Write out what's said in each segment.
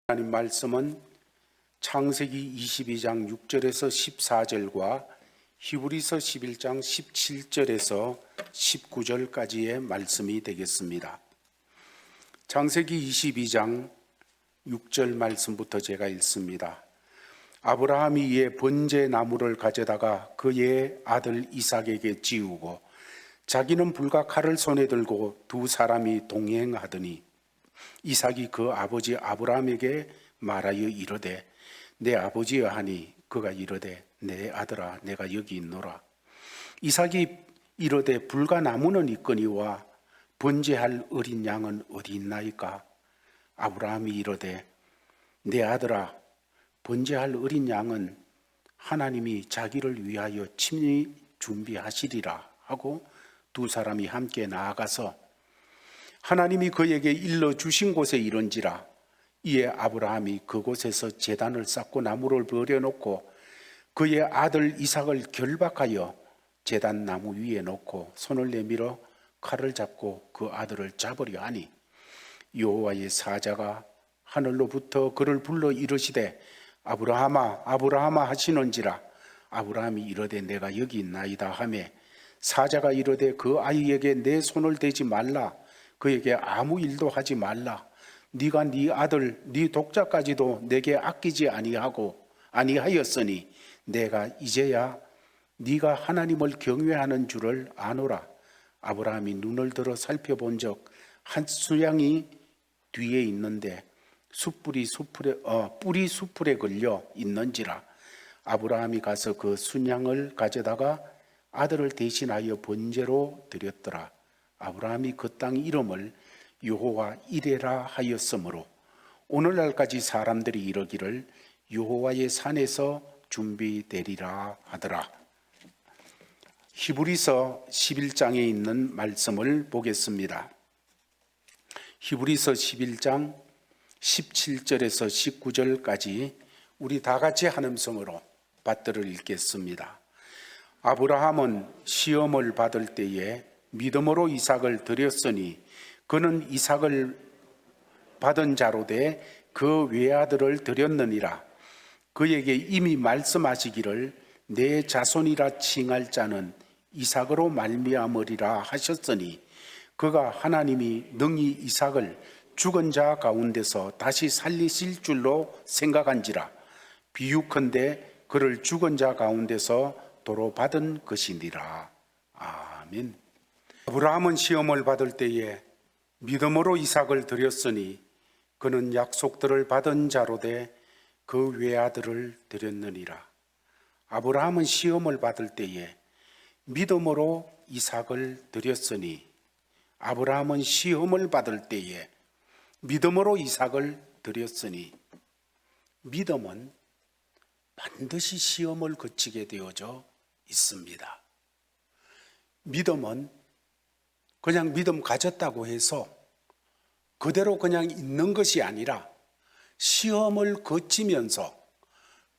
하나님 말씀은 창세기 22장 6절에서 14절과 히브리서 11장 17절에서 19절까지의 말씀이 되겠습니다. 창세기 22장 6절 말씀부터 제가 읽습니다. 아브라함이 이에 번제 나무를 가져다가 그의 아들 이삭에게 지우고 자기는 불과 칼을 손에 들고 두 사람이 동행하더니 이삭이 그 아버지 아브라함에게 말하여 이르되 내 아버지여 하니 그가 이르되 내 아들아 내가 여기 있노라. 이삭이 이르되 불과 나무는 있거니와 번제할 어린 양은 어디 있나이까? 아브라함이 이르되 내 아들아 번제할 어린 양은 하나님이 자기를 위하여 친히 준비하시리라 하고 두 사람이 함께 나아가서 하나님이 그에게 일러주신 곳에 이른지라. 이에 아브라함이 그곳에서 제단을 쌓고 나무를 버려놓고 그의 아들 이삭을 결박하여 제단 나무 위에 놓고 손을 내밀어 칼을 잡고 그 아들을 잡으려 하니 여호와의 사자가 하늘로부터 그를 불러 이르시되 아브라함아 아브라함아 하시는지라. 아브라함이 이르되 내가 여기 있나이다 하매 사자가 이르되 그 아이에게 내 손을 대지 말라. 그에게 아무 일도 하지 말라. 네가 네 아들 네 독자까지도 내게 아끼지 아니하였으니 내가 이제야 네가 하나님을 경외하는 줄을 아노라. 아브라함이 눈을 들어 살펴본 적 한 수양이 뒤에 있는데 뿌리 수풀에 걸려 있는지라. 아브라함이 가서 그 순양을 가져다가 아들을 대신하여 번제로 드렸더라. 아브라함이 그 땅 이름을 여호와 이레라 하였으므로 오늘날까지 사람들이 이르기를 여호와의 산에서 준비되리라 하더라. 히브리서 11장에 있는 말씀을 보겠습니다. 히브리서 11장 17절에서 19절까지 우리 다 같이 한 음성으로 받들을 읽겠습니다. 아브라함은 시험을 받을 때에 믿음으로 이삭을 드렸으니 그는 이삭을 받은 자로 돼 그 외아들을 드렸느니라. 그에게 이미 말씀하시기를 내 자손이라 칭할 자는 이삭으로 말미암으리라 하셨으니 그가 하나님이 능히 이삭을 죽은 자 가운데서 다시 살리실 줄로 생각한지라. 비유컨대 그를 죽은 자 가운데서 도로 받은 것이니라. 아멘. 아브라함은 시험을 받을 때에 믿음으로 이삭을 드렸으니 그는 약속들을 받은 자로 돼 그 외아들을 드렸느니라. 아브라함은 시험을 받을 때에 믿음으로 이삭을 드렸으니 아브라함은 시험을 받을 때에 믿음으로 이삭을 드렸으니 믿음은 반드시 시험을 거치게 되어져 있습니다. 믿음은 그냥 믿음 가졌다고 해서 그대로 그냥 있는 것이 아니라 시험을 거치면서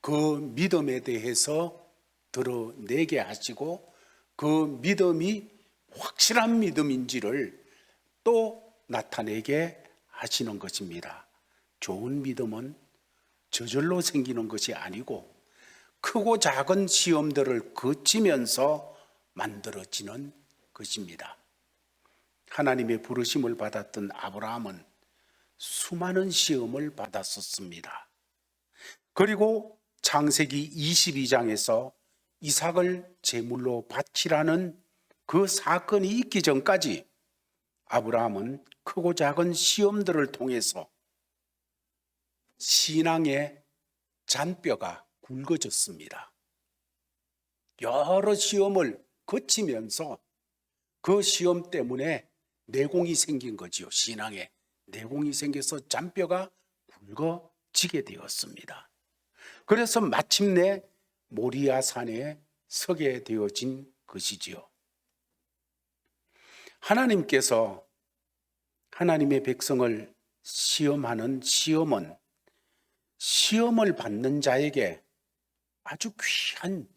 그 믿음에 대해서 드러내게 하시고 그 믿음이 확실한 믿음인지를 또 나타내게 하시는 것입니다. 좋은 믿음은 저절로 생기는 것이 아니고 크고 작은 시험들을 거치면서 만들어지는 것입니다. 하나님의 부르심을 받았던 아브라함은 수많은 시험을 받았었습니다. 그리고 창세기 22장에서 이삭을 제물로 바치라는 그 사건이 있기 전까지 아브라함은 크고 작은 시험들을 통해서 신앙의 잔뼈가 굵어졌습니다. 여러 시험을 거치면서 그 시험 때문에 내공이 생긴 거지요. 신앙에 내공이 생겨서 잔뼈가 굵어지게 되었습니다. 그래서 마침내 모리아 산에 서게 되어진 것이지요. 하나님께서 하나님의 백성을 시험하는 시험은 시험을 받는 자에게 아주 귀한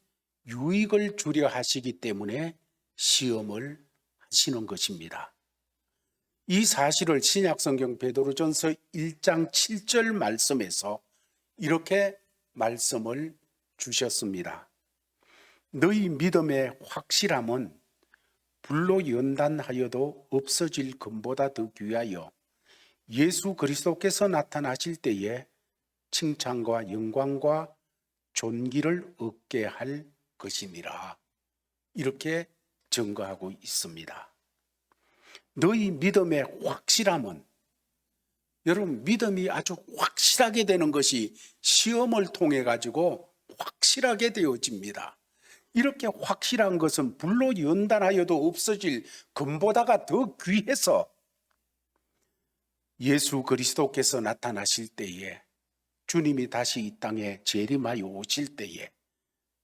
유익을 주려 하시기 때문에 시험을 하시는 것입니다. 이 사실을 신약성경 베드로전서 1장 7절 말씀에서 이렇게 말씀을 주셨습니다. 너희 믿음의 확실함은 불로 연단하여도 없어질 금보다 더 귀하여 예수 그리스도께서 나타나실 때에 칭찬과 영광과 존귀를 얻게 할 것이니라. 이렇게 증거하고 있습니다. 너희 믿음의 확실함은, 여러분, 믿음이 아주 확실하게 되는 것이 시험을 통해 가지고 확실하게 되어집니다. 이렇게 확실한 것은 불로 연단하여도 없어질 금보다가 더 귀해서 예수 그리스도께서 나타나실 때에, 주님이 다시 이 땅에 재림하여 오실 때에,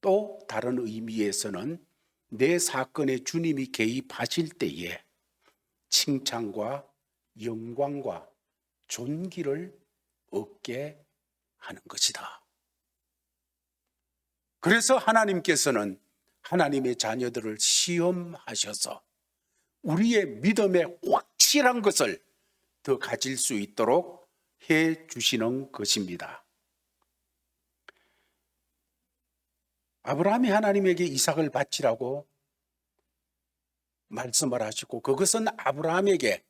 또 다른 의미에서는 내 사건에 주님이 개입하실 때에 칭찬과 영광과 존귀를 얻게 하는 것이다. 그래서 하나님께서는 하나님의 자녀들을 시험하셔서 우리의 믿음의 확실한 것을 더 가질 수 있도록 해 주시는 것입니다. 아브라함이 하나님에게 이삭을 바치라고 말씀을 하시고, 그것은 아브라함에게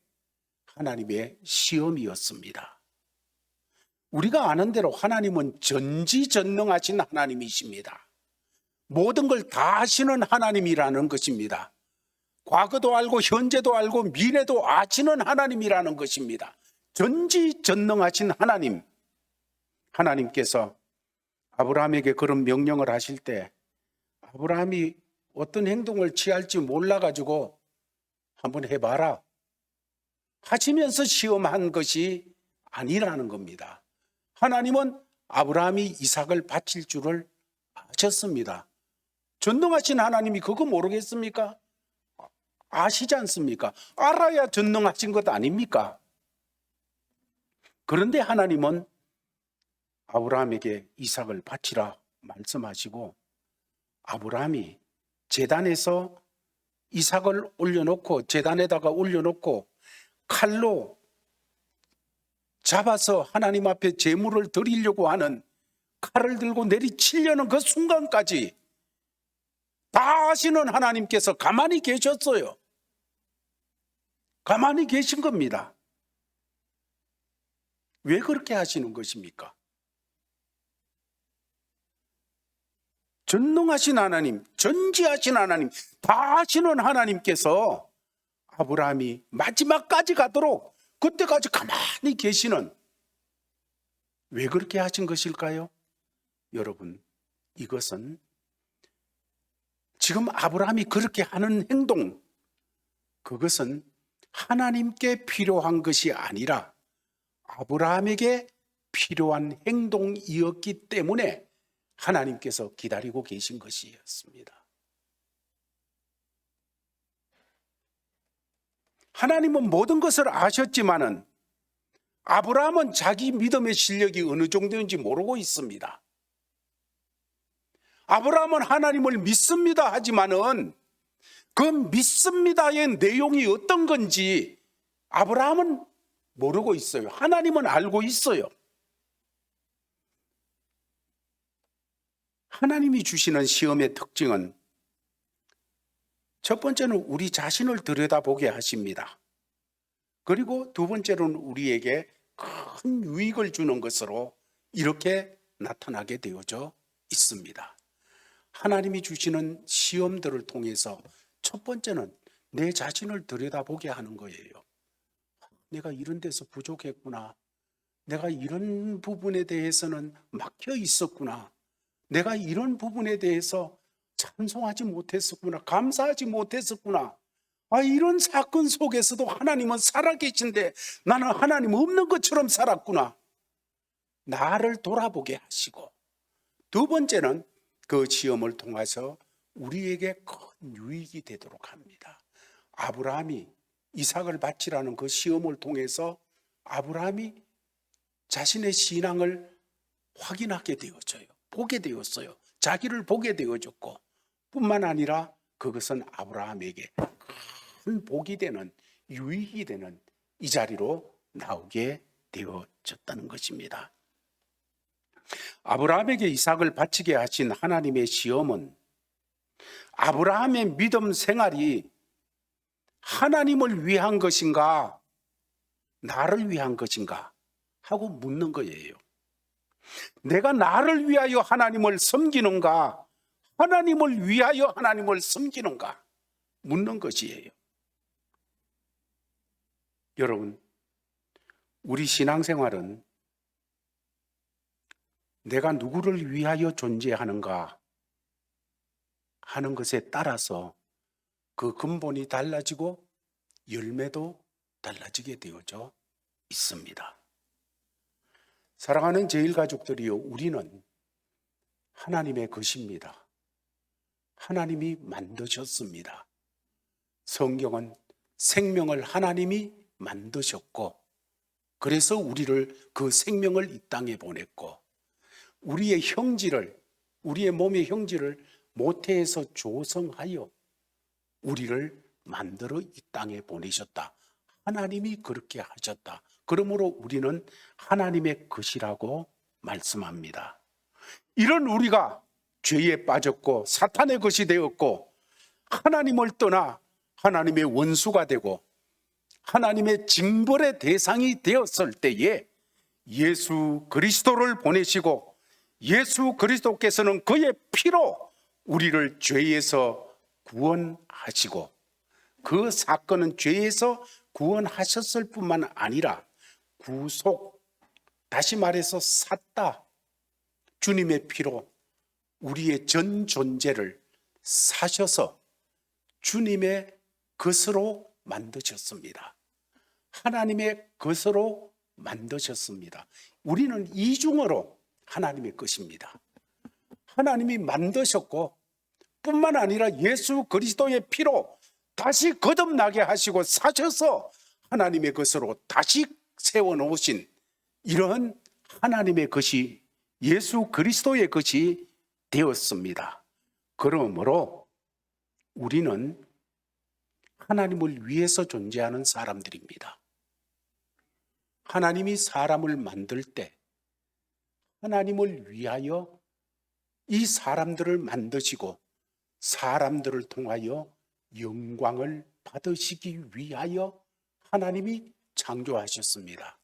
하나님의 시험이었습니다. 우리가 아는 대로 하나님은 전지전능하신 하나님이십니다. 모든 걸 다 아시는 하나님이라는 것입니다. 과거도 알고 현재도 알고 미래도 아시는 하나님이라는 것입니다. 전지전능하신 하나님, 하나님께서 아브라함에게 그런 명령을 하실 때 아브라함이 어떤 행동을 취할지 몰라가지고 한번 해봐라 하시면서 시험한 것이 아니라는 겁니다. 하나님은 아브라함이 이삭을 바칠 줄을 아셨습니다. 전능하신 하나님이 그거 모르겠습니까? 아시지 않습니까? 알아야 전능하신 것 아닙니까? 그런데 하나님은 아브라함에게 이삭을 바치라 말씀하시고, 아브라함이 제단에서 이삭을 올려놓고, 제단에다가 올려놓고 칼로 잡아서 하나님 앞에 제물을 드리려고 하는, 칼을 들고 내리치려는 그 순간까지 다 아시는 하나님께서 가만히 계셨어요. 가만히 계신 겁니다. 왜 그렇게 하시는 것입니까? 전능하신 하나님, 전지하신 하나님, 다 아시는 하나님께서 아브라함이 마지막까지 가도록 그때까지 가만히 계시는, 왜 그렇게 하신 것일까요? 여러분, 이것은 지금 아브라함이 그렇게 하는 행동, 그것은 하나님께 필요한 것이 아니라 아브라함에게 필요한 행동이었기 때문에 하나님께서 기다리고 계신 것이었습니다. 하나님은 모든 것을 아셨지만은 아브라함은 자기 믿음의 실력이 어느 정도인지 모르고 있습니다. 아브라함은 하나님을 믿습니다 하지만은 그 믿습니다의 내용이 어떤 건지 아브라함은 모르고 있어요. 하나님은 알고 있어요. 하나님이 주시는 시험의 특징은, 첫 번째는 우리 자신을 들여다보게 하십니다. 그리고 두 번째로는 우리에게 큰 유익을 주는 것으로 이렇게 나타나게 되어져 있습니다. 하나님이 주시는 시험들을 통해서 첫 번째는 내 자신을 들여다보게 하는 거예요. 내가 이런 데서 부족했구나. 내가 이런 부분에 대해서는 막혀 있었구나. 내가 이런 부분에 대해서 찬송하지 못했었구나. 감사하지 못했었구나. 이런 사건 속에서도 하나님은 살아계신데 나는 하나님 없는 것처럼 살았구나. 나를 돌아보게 하시고, 두 번째는 그 시험을 통해서 우리에게 큰 유익이 되도록 합니다. 아브라함이 이삭을 바치라는 그 시험을 통해서 아브라함이 자신의 신앙을 확인하게 되어져요. 보게 되었어요. 자기를 보게 되어졌고, 뿐만 아니라 그것은 아브라함에게 큰 복이 되는, 유익이 되는 이 자리로 나오게 되어졌다는 것입니다. 아브라함에게 이삭을 바치게 하신 하나님의 시험은 아브라함의 믿음 생활이 하나님을 위한 것인가, 나를 위한 것인가 하고 묻는 거예요. 내가 나를 위하여 하나님을 섬기는가, 하나님을 위하여 하나님을 섬기는가 묻는 것이에요. 여러분, 우리 신앙생활은 내가 누구를 위하여 존재하는가 하는 것에 따라서 그 근본이 달라지고 열매도 달라지게 되어져 있습니다. 사랑하는 제일가족들이요, 우리는 하나님의 것입니다. 하나님이 만드셨습니다. 성경은 생명을 하나님이 만드셨고, 그래서 우리를 그 생명을 이 땅에 보냈고, 우리의 형질을, 우리의 몸의 형질을 모태에서 조성하여 우리를 만들어 이 땅에 보내셨다. 하나님이 그렇게 하셨다. 그러므로 우리는 하나님의 것이라고 말씀합니다. 이런 우리가 죄에 빠졌고 사탄의 것이 되었고 하나님을 떠나 하나님의 원수가 되고 하나님의 징벌의 대상이 되었을 때에 예수 그리스도를 보내시고 예수 그리스도께서는 그의 피로 우리를 죄에서 구원하시고, 그 사건은 죄에서 구원하셨을 뿐만 아니라 구속, 다시 말해서 샀다. 주님의 피로 우리의 전 존재를 사셔서 주님의 것으로 만드셨습니다. 하나님의 것으로 만드셨습니다. 우리는 이중으로 하나님의 것입니다. 하나님이 만드셨고 뿐만 아니라 예수 그리스도의 피로 다시 거듭나게 하시고 사셔서 하나님의 것으로 다시 세워놓으신 이런 하나님의 것이 예수 그리스도의 것이 되었습니다. 그러므로 우리는 하나님을 위해서 존재하는 사람들입니다. 하나님이 사람을 만들 때 하나님을 위하여 이 사람들을 만드시고 사람들을 통하여 영광을 받으시기 위하여 하나님이 창조하셨습니다.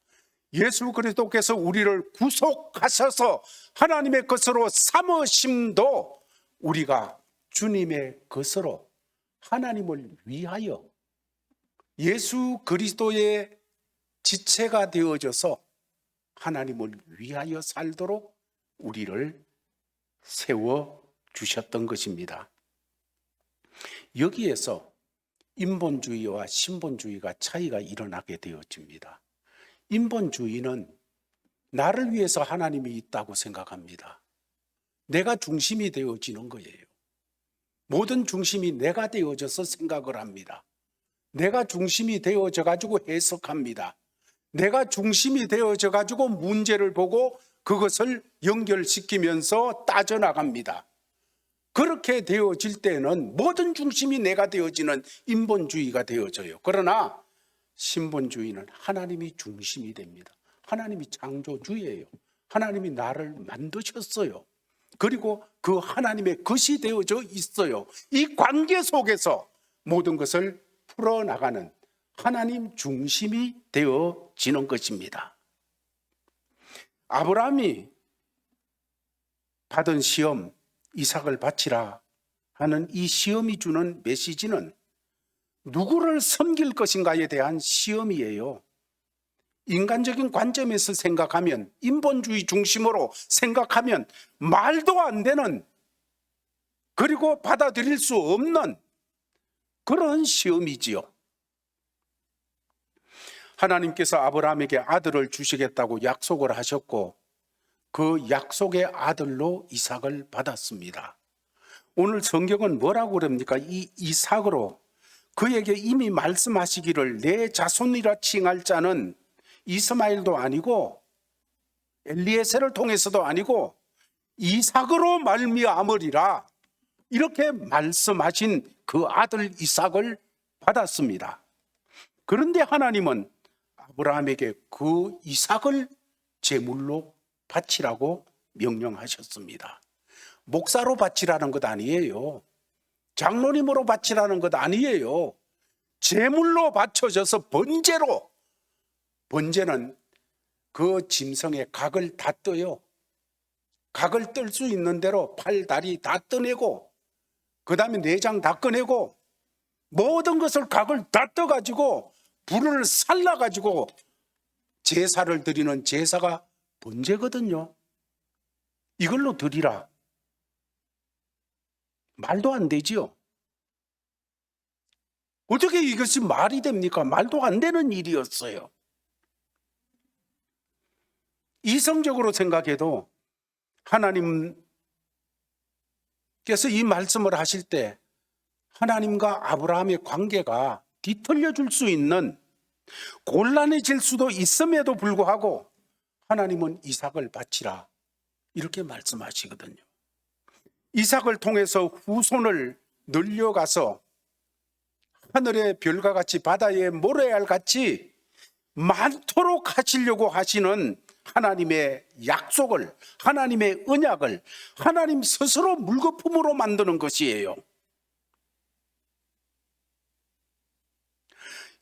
예수 그리스도께서 우리를 구속하셔서 하나님의 것으로 삼으심도 우리가 주님의 것으로 하나님을 위하여 예수 그리스도의 지체가 되어져서 하나님을 위하여 살도록 우리를 세워주셨던 것입니다. 여기에서 인본주의와 신본주의가 차이가 일어나게 되어집니다. 인본주의는 나를 위해서 하나님이 있다고 생각합니다. 내가 중심이 되어지는 거예요. 모든 중심이 내가 되어져서 생각을 합니다. 내가 중심이 되어져 가지고 해석합니다. 내가 중심이 되어져 가지고 문제를 보고 그것을 연결시키면서 따져나갑니다. 그렇게 되어질 때는 모든 중심이 내가 되어지는 인본주의가 되어져요. 그러나 신본주의는 하나님이 중심이 됩니다. 하나님이 창조주예요. 하나님이 나를 만드셨어요. 그리고 그 하나님의 것이 되어져 있어요. 이 관계 속에서 모든 것을 풀어나가는 하나님 중심이 되어지는 것입니다. 아브라함이 받은 시험, 이삭을 바치라 하는 이 시험이 주는 메시지는 누구를 섬길 것인가에 대한 시험이에요. 인간적인 관점에서 생각하면, 인본주의 중심으로 생각하면 말도 안 되는, 그리고 받아들일 수 없는 그런 시험이지요. 하나님께서 아브라함에게 아들을 주시겠다고 약속을 하셨고 그 약속의 아들로 이삭을 받았습니다. 오늘 성경은 뭐라고 그럽니까? 이 이삭으로 그에게 이미 말씀하시기를 내 자손이라 칭할 자는 이스마엘도 아니고 엘리에셀을 통해서도 아니고 이삭으로 말미암으리라, 이렇게 말씀하신 그 아들 이삭을 받았습니다. 그런데 하나님은 아브라함에게 그 이삭을 제물로 바치라고 명령하셨습니다. 목사로 바치라는 것 아니에요. 장로님으로 바치라는 것 아니에요. 제물로 바쳐져서 번제로, 번제는 그 짐승의 각을 다 떠요. 각을 뜰 수 있는 대로 팔, 다리 다 떠내고, 그 다음에 내장 다 꺼내고, 모든 것을 각을 다 떠가지고 불을 살라가지고 제사를 드리는 제사가 번제거든요. 이걸로 드리라. 말도 안 되지요. 어떻게 이것이 말이 됩니까? 말도 안 되는 일이었어요. 이성적으로 생각해도 하나님께서 이 말씀을 하실 때 하나님과 아브라함의 관계가 뒤틀려 줄 수 있는, 곤란해질 수도 있음에도 불구하고 하나님은 이삭을 바치라 이렇게 말씀하시거든요. 이삭을 통해서 후손을 늘려가서 하늘의 별과 같이 바다의 모래알 같이 많도록 하시려고 하시는 하나님의 약속을, 하나님의 언약을 하나님 스스로 물거품으로 만드는 것이에요.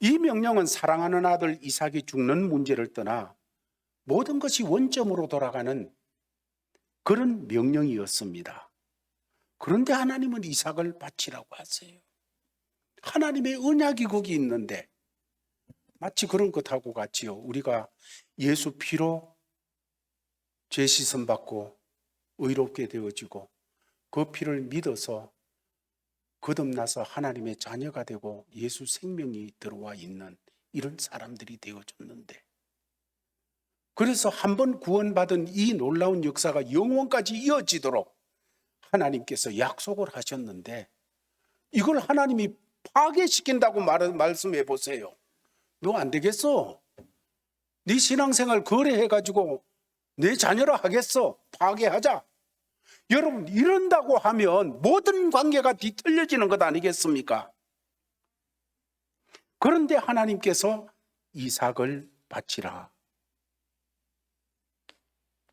이 명령은 사랑하는 아들 이삭이 죽는 문제를 떠나 모든 것이 원점으로 돌아가는 그런 명령이었습니다. 그런데 하나님은 이삭을 바치라고 하세요. 하나님의 언약이 거기 있는데 마치 그런 것하고 같이요. 우리가 예수 피로 죄 씻음 받고 의롭게 되어지고 그 피를 믿어서 거듭나서 하나님의 자녀가 되고 예수 생명이 들어와 있는 이런 사람들이 되어졌는데, 그래서 한번 구원받은 이 놀라운 역사가 영원까지 이어지도록 하나님께서 약속을 하셨는데 이걸 하나님이 파괴시킨다고 말씀해 보세요. 너 안 되겠어. 네 신앙생활 거래해가지고 내 자녀라 하겠어. 파괴하자. 여러분, 이런다고 하면 모든 관계가 뒤틀려지는 것 아니겠습니까? 그런데 하나님께서 이삭을 바치라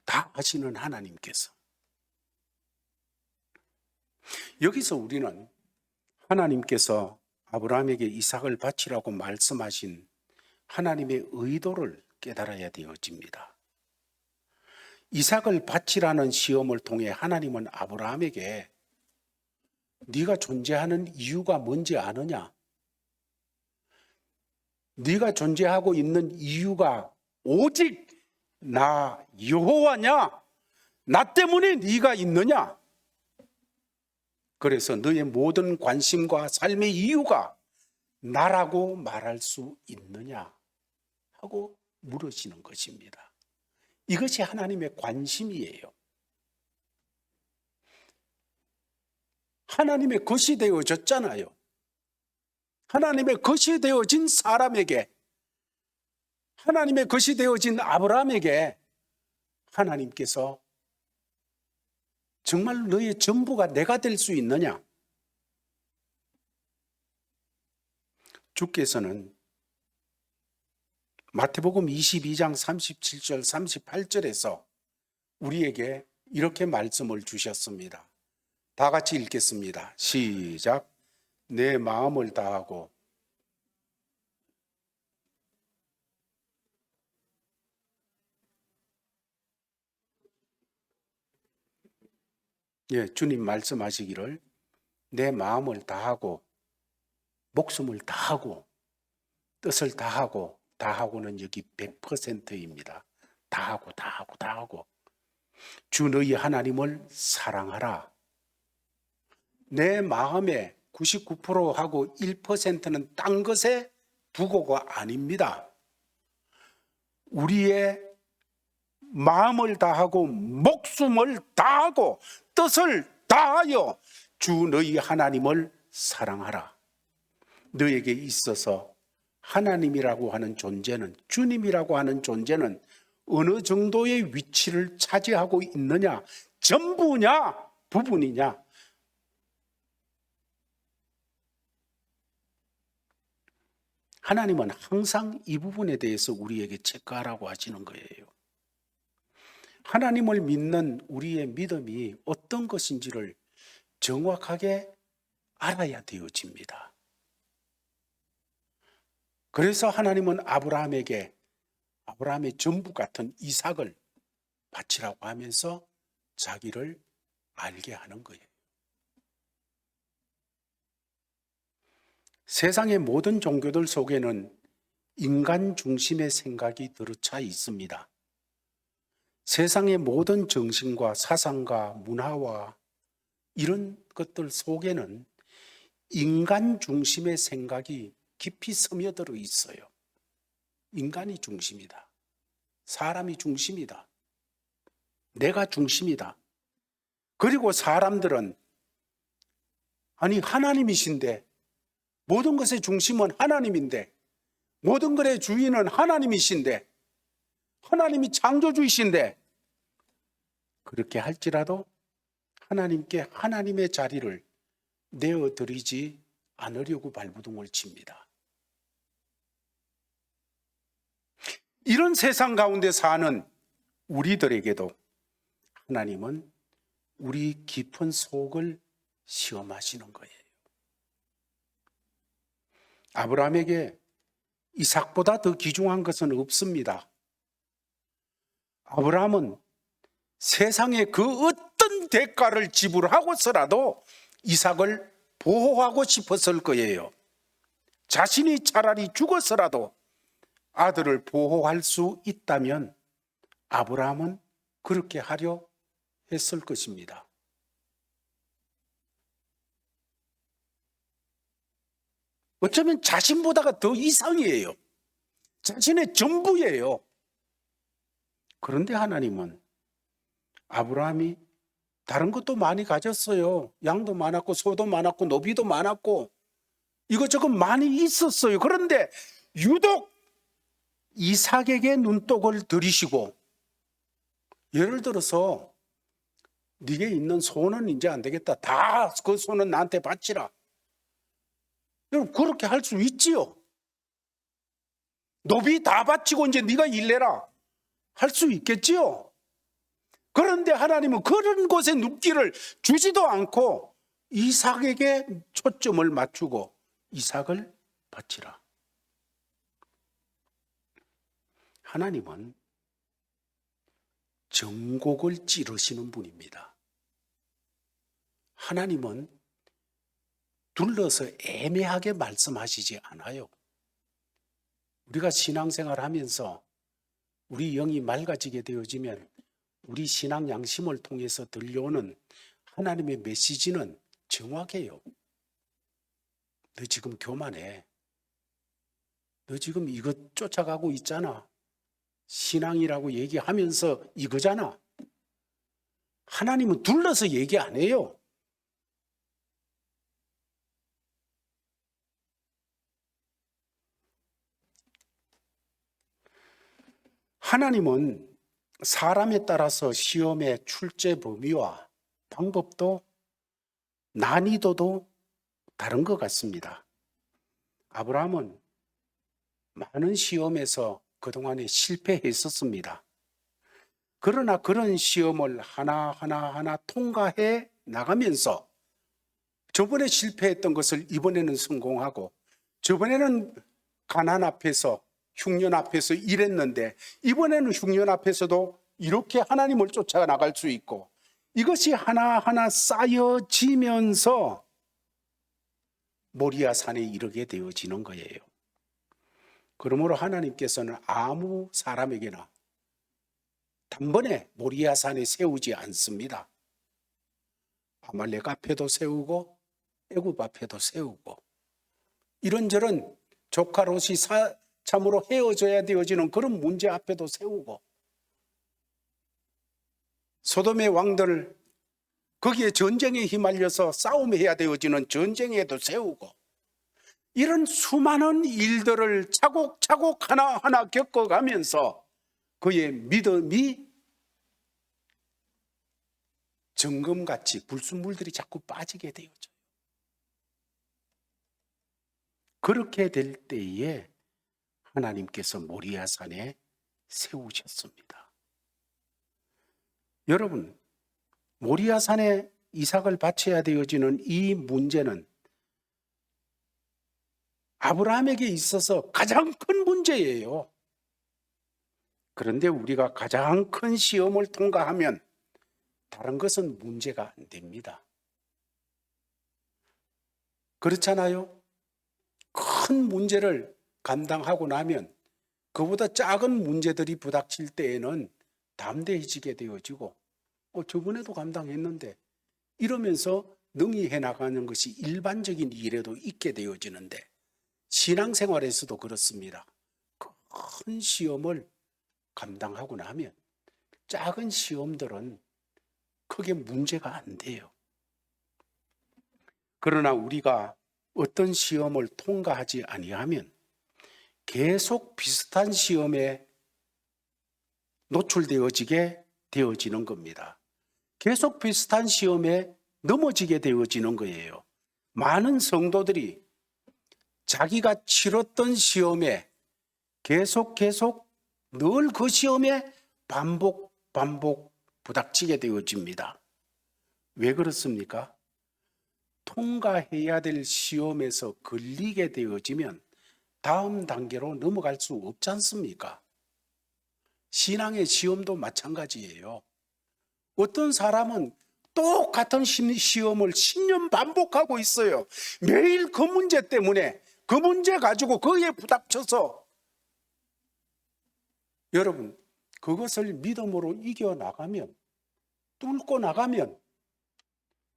다 하시는 하나님께서, 여기서 우리는 하나님께서 아브라함에게 이삭을 바치라고 말씀하신 하나님의 의도를 깨달아야 되어집니다. 이삭을 바치라는 시험을 통해 하나님은 아브라함에게 네가 존재하는 이유가 뭔지 아느냐? 네가 존재하고 있는 이유가 오직 나 여호와냐? 나 때문에 네가 있느냐? 그래서 너의 모든 관심과 삶의 이유가 나라고 말할 수 있느냐? 하고 물으시는 것입니다. 이것이 하나님의 관심이에요. 하나님의 것이 되어졌잖아요. 하나님의 것이 되어진 사람에게, 하나님의 것이 되어진 아브라함에게 하나님께서 정말 너의 전부가 내가 될 수 있느냐? 주께서는 마태복음 22장 37절 38절에서 우리에게 이렇게 말씀을 주셨습니다. 다 같이 읽겠습니다. 시작. 내 마음을 다하고 주님 말씀하시기를 내 마음을 다하고 목숨을 다하고 뜻을 다하고, 다하고는 여기 100%입니다. 다하고 주 너희 하나님을 사랑하라. 내 마음의 99%하고 1%는 딴 것에 두고가 아닙니다. 우리의 마음을 다하고 목숨을 다하고 뜻을 다하여 주 너희 하나님을 사랑하라. 너에게 있어서 하나님이라고 하는 존재는, 주님이라고 하는 존재는 어느 정도의 위치를 차지하고 있느냐? 전부냐? 부분이냐? 하나님은 항상 이 부분에 대해서 우리에게 체크하라고 하시는 거예요. 하나님을 믿는 우리의 믿음이 어떤 것인지를 정확하게 알아야 되어집니다. 그래서 하나님은 아브라함에게 아브라함의 전부 같은 이삭을 바치라고 하면서 자기를 알게 하는 거예요. 세상의 모든 종교들 속에는 인간 중심의 생각이 들어차 있습니다. 세상의 모든 정신과 사상과 문화와 이런 것들 속에는 인간 중심의 생각이 깊이 스며들어 있어요. 인간이 중심이다. 사람이 중심이다. 내가 중심이다. 그리고 사람들은 아니 하나님이신데 모든 것의 중심은 하나님인데 모든 것의 주인은 하나님이신데 하나님이 창조주이신데 그렇게 할지라도 하나님께 하나님의 자리를 내어드리지 않으려고 발부둥을 칩니다. 이런 세상 가운데 사는 우리들에게도 하나님은 우리 깊은 속을 시험하시는 거예요. 아브라함에게 이삭보다 더 귀중한 것은 없습니다. 아브라함은 세상의 그 어떤 대가를 지불하고서라도 이삭을 보호하고 싶었을 거예요. 자신이 차라리 죽어서라도 아들을 보호할 수 있다면 아브라함은 그렇게 하려 했을 것입니다. 어쩌면 자신보다가 더 이상이에요. 자신의 전부예요. 그런데 하나님은 아브라함이 다른 것도 많이 가졌어요. 양도 많았고 소도 많았고 노비도 많았고 이것저것 많이 있었어요. 그런데 유독 이삭에게 눈독을 들이시고 예를 들어서 네게 있는 소는 이제 안 되겠다. 다 그 소는 나한테 바치라. 여러분 그렇게 할 수 있지요. 노비 다 바치고 이제 네가 일내라. 할 수 있겠지요. 그런데 하나님은 그런 곳에 눕기를 주지도 않고 이삭에게 초점을 맞추고 이삭을 바치라. 하나님은 정곡을 찌르시는 분입니다. 하나님은 둘러서 애매하게 말씀하시지 않아요. 우리가 신앙생활 하면서 우리 영이 맑아지게 되어지면 우리 신앙 양심을 통해서 들려오는 하나님의 메시지는 정확해요. 너 지금 교만해. 너 지금 이것 쫓아가고 있잖아. 신앙이라고 얘기하면서 이거잖아. 하나님은 둘러서 얘기 안 해요. 하나님은 사람에 따라서 시험의 출제 범위와 방법도 난이도도 다른 것 같습니다. 아브라함은 많은 시험에서 그동안에 실패했었습니다. 그러나 그런 시험을 하나하나 통과해 나가면서 저번에 실패했던 것을 이번에는 성공하고 저번에는 가난 앞에서 흉년 앞에서 이랬는데 이번에는 흉년 앞에서도 이렇게 하나님을 쫓아 나갈 수 있고 이것이 하나하나 쌓여지면서 모리아 산에 이르게 되어지는 거예요. 그러므로 하나님께서는 아무 사람에게나 단번에 모리아 산에 세우지 않습니다. 아말렉 앞에도 세우고 애굽 앞에도 세우고 이런저런 조카 롯이 참으로 헤어져야 되어지는 그런 문제 앞에도 세우고 소돔의 왕들 거기에 전쟁에 휘말려서 싸움해야 되어지는 전쟁에도 세우고 이런 수많은 일들을 차곡차곡 하나하나 겪어가면서 그의 믿음이 정금같이 불순물들이 자꾸 빠지게 되어져요. 그렇게 될 때에 하나님께서 모리아산에 세우셨습니다. 여러분, 모리아산에 이삭을 바쳐야 되어지는 이 문제는 아브라함에게 있어서 가장 큰 문제예요. 그런데 우리가 가장 큰 시험을 통과하면 다른 것은 문제가 안 됩니다. 그렇잖아요? 큰 문제를 감당하고 나면 그보다 작은 문제들이 부닥칠 때에는 담대해지게 되어지고 저번에도 감당했는데 이러면서 능히 해나가는 것이 일반적인 일에도 있게 되어지는데 신앙생활에서도 그렇습니다. 큰 시험을 감당하고 나면 작은 시험들은 크게 문제가 안 돼요. 그러나 우리가 어떤 시험을 통과하지 아니하면 계속 비슷한 시험에 노출되어지게 되어지는 겁니다. 계속 비슷한 시험에 넘어지게 되어지는 거예요. 많은 성도들이 자기가 치렀던 시험에 계속 늘 그 시험에 반복 부닥치게 되어집니다. 왜 그렇습니까? 통과해야 될 시험에서 걸리게 되어지면 다음 단계로 넘어갈 수 없지 않습니까? 신앙의 시험도 마찬가지예요. 어떤 사람은 똑같은 시험을 10년 반복하고 있어요. 매일 그 문제 때문에 그 문제 가지고 거기에 부닥쳐서 여러분 그것을 믿음으로 이겨나가면 뚫고 나가면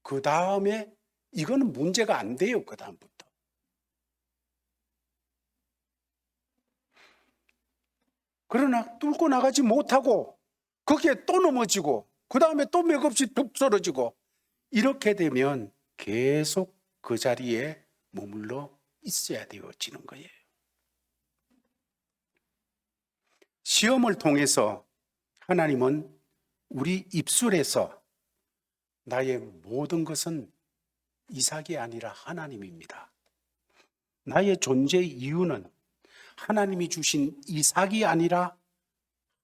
그 다음에 이거는 문제가 안 돼요. 그 다음부터. 그러나 뚫고 나가지 못하고 거기에 또 넘어지고 그 다음에 또 맥없이 뚝 떨어지고 이렇게 되면 계속 그 자리에 머물러 있어야 되어지는 거예요. 시험을 통해서 하나님은 우리 입술에서 나의 모든 것은 이삭이 아니라 하나님입니다. 나의 존재 이유는 하나님이 주신 이삭이 아니라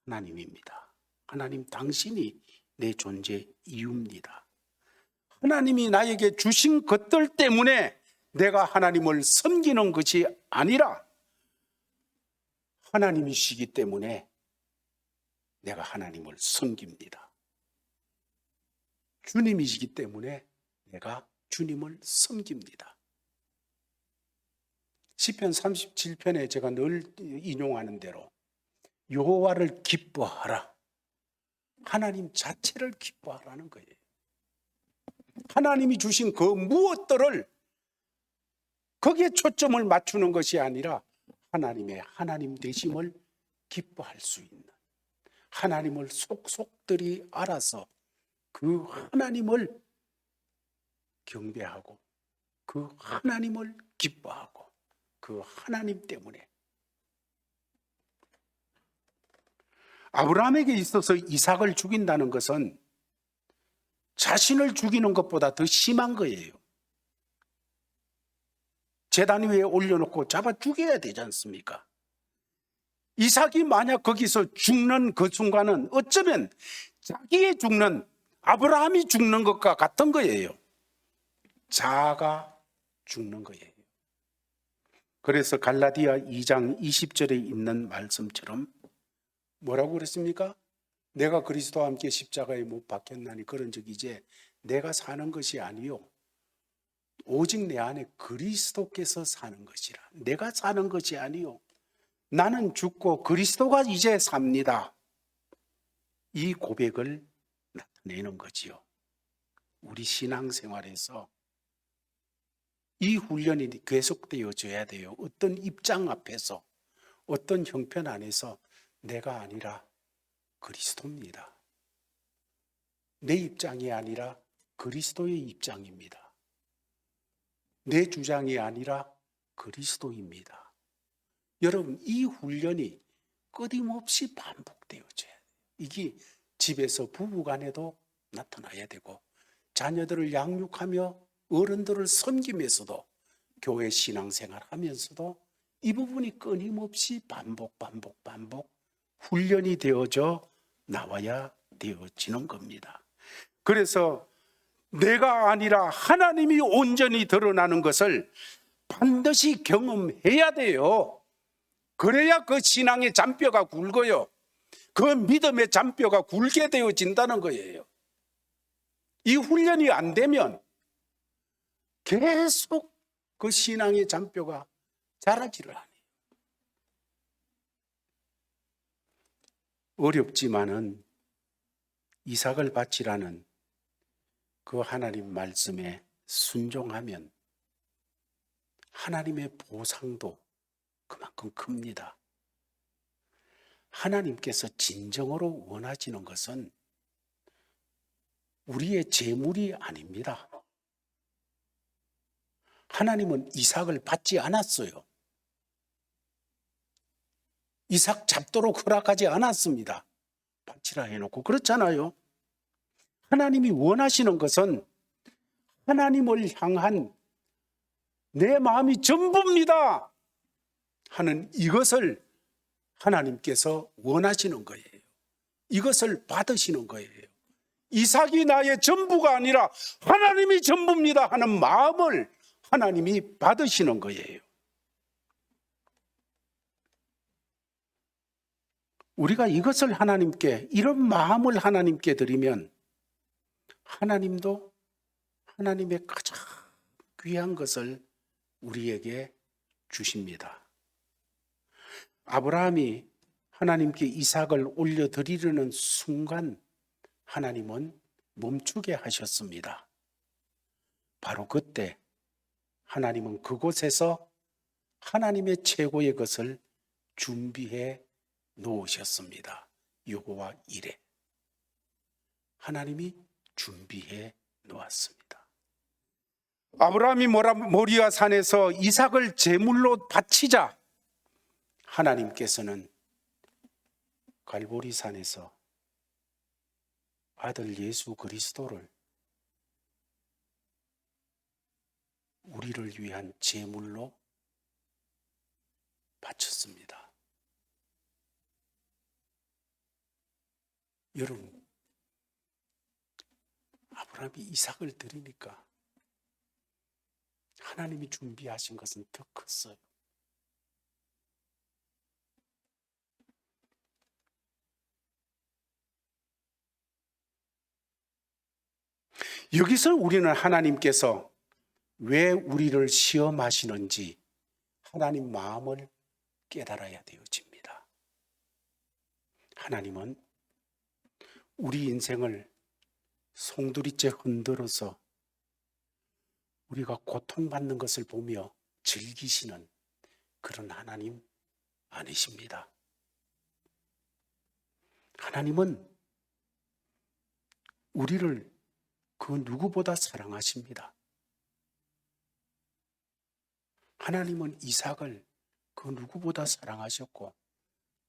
하나님입니다. 하나님 당신이 내 존재 이유입니다. 하나님이 나에게 주신 것들 때문에 내가 하나님을 섬기는 것이 아니라 하나님이시기 때문에 내가 하나님을 섬깁니다. 주님이시기 때문에 내가 주님을 섬깁니다. 시편 37편에 제가 늘 인용하는 대로 여호와를 기뻐하라. 하나님 자체를 기뻐하라는 거예요. 하나님이 주신 그 무엇들을 거기에 초점을 맞추는 것이 아니라 하나님의 하나님 되심을 기뻐할 수 있는 하나님을 속속들이 알아서 그 하나님을 경배하고 그 하나님을 기뻐하고 그 하나님 때문에 아브라함에게 있어서 이삭을 죽인다는 것은 자신을 죽이는 것보다 더 심한 거예요. 제단 위에 올려놓고 잡아 죽여야 되지 않습니까? 이삭이 만약 거기서 죽는 그 순간은 어쩌면 자기의 죽는 아브라함이 죽는 것과 같은 거예요. 자아가 죽는 거예요. 그래서 갈라디아 2장 20절에 있는 말씀처럼 뭐라고 그랬습니까? 내가 그리스도와 함께 십자가에 못 박혔나니 그런즉 이제 내가 사는 것이 아니요 오직 내 안에 그리스도께서 사는 것이라. 내가 사는 것이 아니요 나는 죽고 그리스도가 이제 삽니다. 이 고백을 나타내는 거지요. 우리 신앙생활에서 이 훈련이 계속되어져야 돼요. 어떤 입장 앞에서 어떤 형편 안에서 내가 아니라 그리스도입니다. 내 입장이 아니라 그리스도의 입장입니다. 내 주장이 아니라 그리스도입니다. 여러분 이 훈련이 끊임없이 반복되어져야 돼요. 이게 집에서 부부간에도 나타나야 되고 자녀들을 양육하며 어른들을 섬기면서도 교회 신앙생활 하면서도 이 부분이 끊임없이 반복 훈련이 되어져 나와야 되어지는 겁니다. 그래서 내가 아니라 하나님이 온전히 드러나는 것을 반드시 경험해야 돼요. 그래야 그 신앙의 잔뼈가 굵어요. 그 믿음의 잔뼈가 굵게 되어진다는 거예요. 이 훈련이 안 되면 계속 그 신앙의 잔뼈가 자라지를 않아요. 어렵지만은 이삭을 바치라는 그 하나님 말씀에 순종하면 하나님의 보상도 그만큼 큽니다. 하나님께서 진정으로 원하시는 것은 우리의 재물이 아닙니다. 하나님은 이삭을 받지 않았어요. 이삭 잡도록 허락하지 않았습니다. 바치라 해놓고 그렇잖아요. 하나님이 원하시는 것은 하나님을 향한 내 마음이 전부입니다 하는 이것을 하나님께서 원하시는 거예요. 이것을 받으시는 거예요. 이삭이 나의 전부가 아니라 하나님이 전부입니다 하는 마음을 하나님이 받으시는 거예요. 우리가 이것을 하나님께, 이런 마음을 하나님께 드리면 하나님도 하나님의 가장 귀한 것을 우리에게 주십니다. 아브라함이 하나님께 이삭을 올려드리려는 순간 하나님은 멈추게 하셨습니다. 바로 그때 하나님은 그곳에서 하나님의 최고의 것을 준비해 놓으셨습니다. 여호와 이레. 하나님이 준비해 놓았습니다. 아브라함이 모리아 산에서 이삭을 제물로 바치자 하나님께서는 갈보리 산에서 아들 예수 그리스도를 우리를 위한 제물로 바쳤습니다. 여러분, 아브라함이 이삭을 드리니까 하나님이 준비하신 것은 더 컸어요. 여기서 우리는 하나님께서 왜 우리를 시험하시는지 하나님 마음을 깨달아야 되어집니다. 하나님은 우리 인생을 송두리째 흔들어서 우리가 고통받는 것을 보며 즐기시는 그런 하나님 아니십니다. 하나님은 우리를 그 누구보다 사랑하십니다. 하나님은 이삭을 그 누구보다 사랑하셨고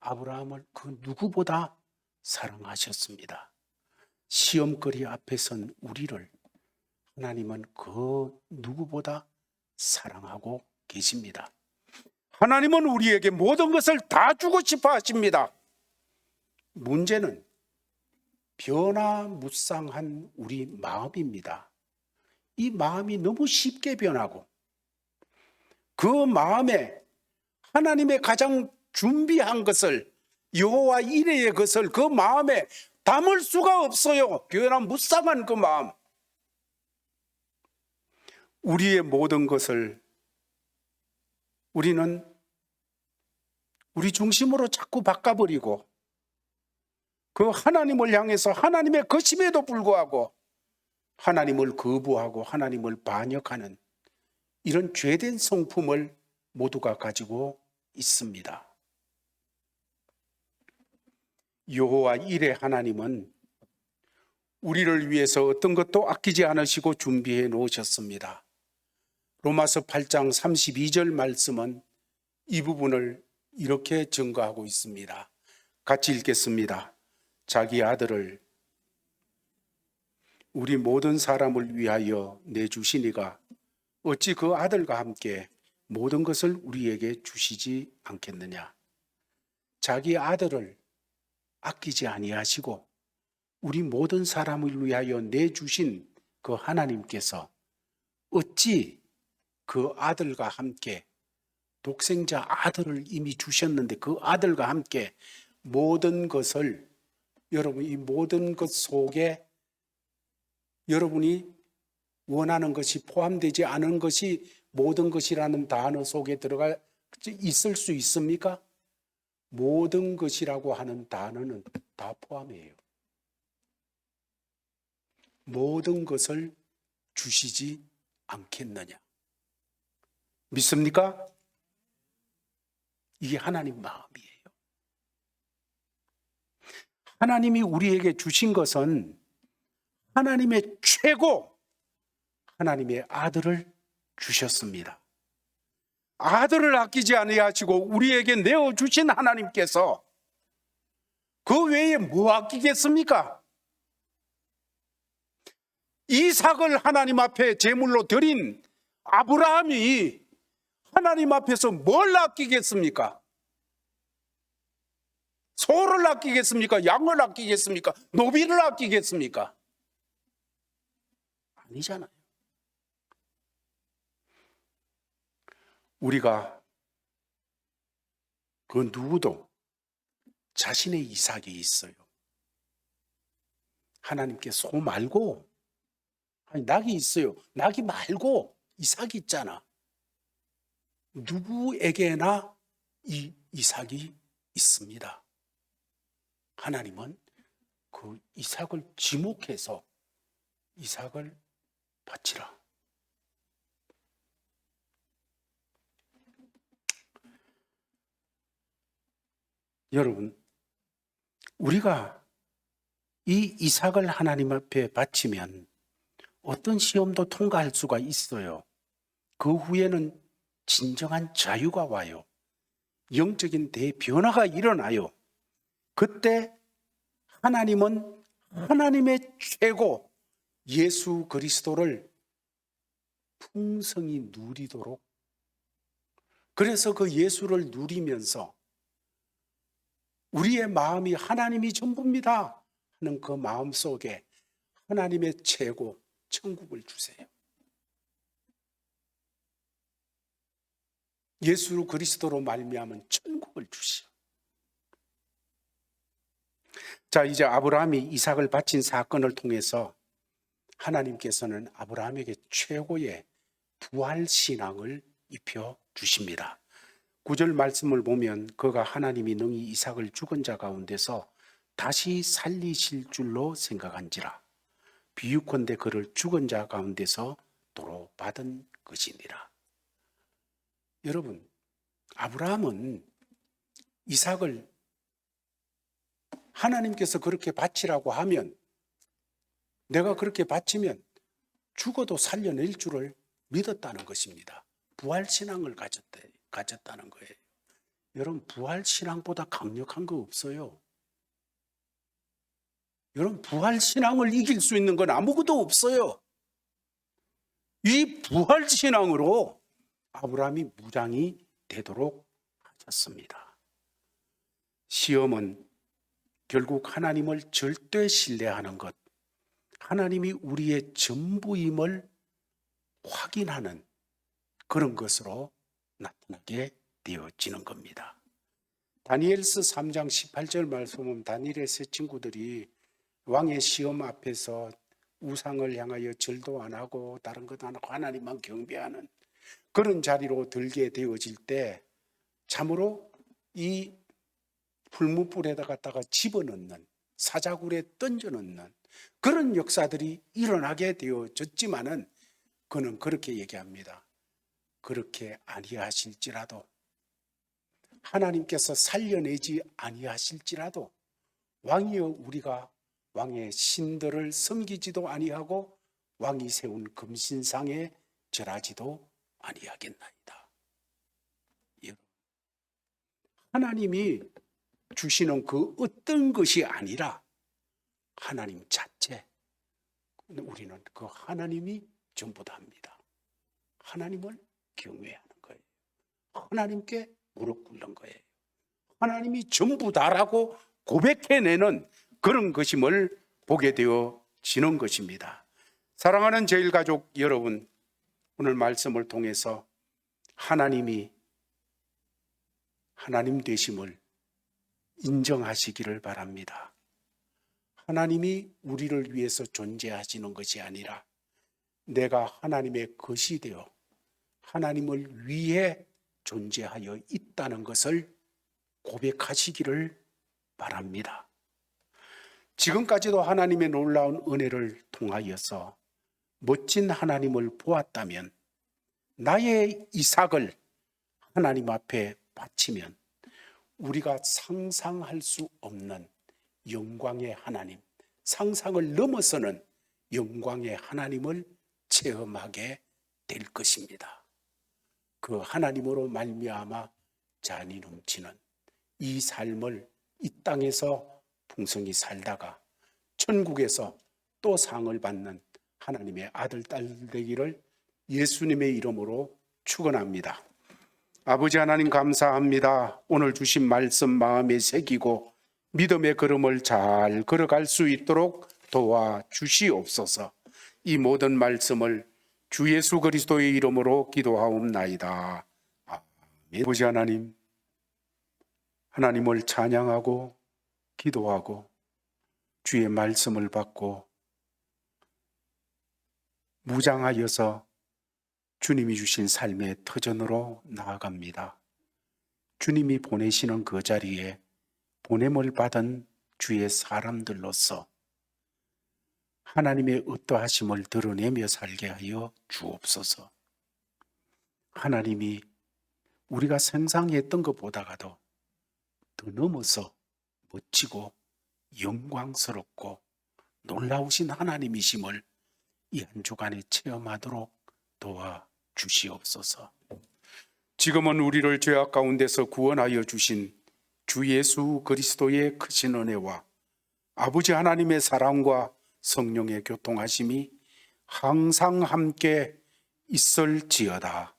아브라함을 그 누구보다 사랑하셨습니다. 시험거리 앞에 선 우리를 하나님은 그 누구보다 사랑하고 계십니다. 하나님은 우리에게 모든 것을 다 주고 싶어 하십니다. 문제는 변화무쌍한 우리 마음입니다. 이 마음이 너무 쉽게 변하고 그 마음에 하나님의 가장 준비한 것을, 여호와 이레의 것을 그 마음에 담을 수가 없어요. 변화무쌍한 그 마음. 우리의 모든 것을 우리는 우리 중심으로 자꾸 바꿔버리고 그 하나님을 향해서 하나님의 거심에도 불구하고 하나님을 거부하고 하나님을 반역하는 이런 죄된 성품을 모두가 가지고 있습니다. 여호와 이레 하나님은 우리를 위해서 어떤 것도 아끼지 않으시고 준비해 놓으셨습니다. 로마서 8장 32절 말씀은 이 부분을 이렇게 증거하고 있습니다. 같이 읽겠습니다. 자기 아들을 우리 모든 사람을 위하여 내주시니가 어찌 그 아들과 함께 모든 것을 우리에게 주시지 않겠느냐. 자기 아들을 아끼지 아니하시고 우리 모든 사람을 위하여 내주신 그 하나님께서 어찌 그 아들과 함께, 독생자 아들을 이미 주셨는데 그 아들과 함께 모든 것을, 여러분 이 모든 것 속에 여러분이 원하는 것이 포함되지 않은 것이 모든 것이라는 단어 속에 들어가 있을 수 있습니까? 모든 것이라고 하는 단어는 다 포함해요. 모든 것을 주시지 않겠느냐. 믿습니까? 이게 하나님 마음이에요. 하나님이 우리에게 주신 것은 하나님의 최고, 하나님의 아들을 주셨습니다. 아들을 아끼지 아니하시고 우리에게 내어주신 하나님께서 그 외에 뭐 아끼겠습니까? 이삭을 하나님 앞에 제물로 드린 아브라함이 하나님 앞에서 뭘 아끼겠습니까? 소를 아끼겠습니까? 양을 아끼겠습니까? 노비를 아끼겠습니까? 아니잖아요. 우리가 그 누구도 자신의 이삭이 있어요. 하나님께 소 말고, 아니 낙이 있어요. 낙이 말고 이삭이 있잖아. 누구에게나 이 이삭이 있습니다. 하나님은 그 이삭을 지목해서 이삭을 바치라. 여러분, 우리가 이 이삭을 하나님 앞에 바치면 어떤 시험도 통과할 수가 있어요. 그 후에는 진정한 자유가 와요. 영적인 대변화가 일어나요. 그때 하나님은 하나님의 최고 예수 그리스도를 풍성히 누리도록, 그래서 그 예수를 누리면서 우리의 마음이 하나님이 전부입니다 하는 그 마음 속에 하나님의 최고 천국을 주세요. 예수 그리스도로 말미암은 천국을 주시오. 자, 이제 아브라함이 이삭을 바친 사건을 통해서 하나님께서는 아브라함에게 최고의 부활신앙을 입혀 주십니다. 9절 말씀을 보면 그가 하나님이 능히 이삭을 죽은 자 가운데서 다시 살리실 줄로 생각한지라. 비유컨대 그를 죽은 자 가운데서 도로 받은 것이니라. 여러분, 아브라함은 이삭을 하나님께서 그렇게 바치라고 하면, 내가 그렇게 바치면 죽어도 살려낼 줄을 믿었다는 것입니다. 부활신앙을 가졌다는 거예요. 여러분, 부활신앙보다 강력한 거 없어요. 여러분, 부활신앙을 이길 수 있는 건 아무것도 없어요. 이 부활신앙으로 아브라함이 무장이 되도록 하셨습니다. 시험은 결국 하나님을 절대 신뢰하는 것, 하나님이 우리의 전부임을 확인하는 그런 것으로 나타나게 되어지는 겁니다. 다니엘서 3장 18절 말씀은 다니엘의 세 친구들이 왕의 시험 앞에서 우상을 향하여 절도 안 하고 다른 것 안 하고 하나님만 경배하는 그런 자리로 들게 되어질 때 참으로 이 풀무불에다 갖다가 집어넣는, 사자굴에 던져넣는 그런 역사들이 일어나게 되어졌지만은 그는 그렇게 얘기합니다. 그렇게 아니하실지라도, 하나님께서 살려내지 아니하실지라도 왕이여 우리가 왕의 신들을 섬기지도 아니하고 왕이 세운 금신상에 절하지도 아니하겠나이다. 하나님이 주시는 그 어떤 것이 아니라 하나님 자체, 우리는 그 하나님이 전부다 합니다. 하나님을 경외하는 거예요. 하나님께 무릎 꿇는 거예요. 하나님이 전부다라고 고백해내는 그런 것임을 보게 되어지는 것입니다. 사랑하는 제일가족 여러분, 오늘 말씀을 통해서 하나님이 하나님 되심을 인정하시기를 바랍니다. 하나님이 우리를 위해서 존재하시는 것이 아니라 내가 하나님의 것이 되어 하나님을 위해 존재하여 있다는 것을 고백하시기를 바랍니다. 지금까지도 하나님의 놀라운 은혜를 통하여서 멋진 하나님을 보았다면 나의 이삭을 하나님 앞에 바치면 우리가 상상할 수 없는 영광의 하나님, 상상을 넘어서는 영광의 하나님을 체험하게 될 것입니다. 그 하나님으로 말미암아 잔이 넘치는 이 삶을 이 땅에서 풍성히 살다가 천국에서 또 상을 받는 하나님의 아들, 딸 되기를 예수님의 이름으로 축원합니다. 아버지 하나님 감사합니다. 오늘 주신 말씀 마음에 새기고 믿음의 걸음을 잘 걸어갈 수 있도록 도와주시옵소서. 이 모든 말씀을 주 예수 그리스도의 이름으로 기도하옵나이다. 아멘. 아버지 하나님, 하나님을 찬양하고 기도하고 주의 말씀을 받고 무장하여서 주님이 주신 삶의 터전으로 나아갑니다. 주님이 보내시는 그 자리에 보냄을 받은 주의 사람들로서 하나님의 어떠하심을 드러내며 살게 하여 주옵소서. 하나님이 우리가 상상했던 것보다도 더 넘어서 멋지고 영광스럽고 놀라우신 하나님이심을 이 한 주간에 체험하도록 도와주시옵소서. 지금은 우리를 죄악 가운데서 구원하여 주신 주 예수 그리스도의 크신 은혜와 아버지 하나님의 사랑과 성령의 교통하심이 항상 함께 있을지어다.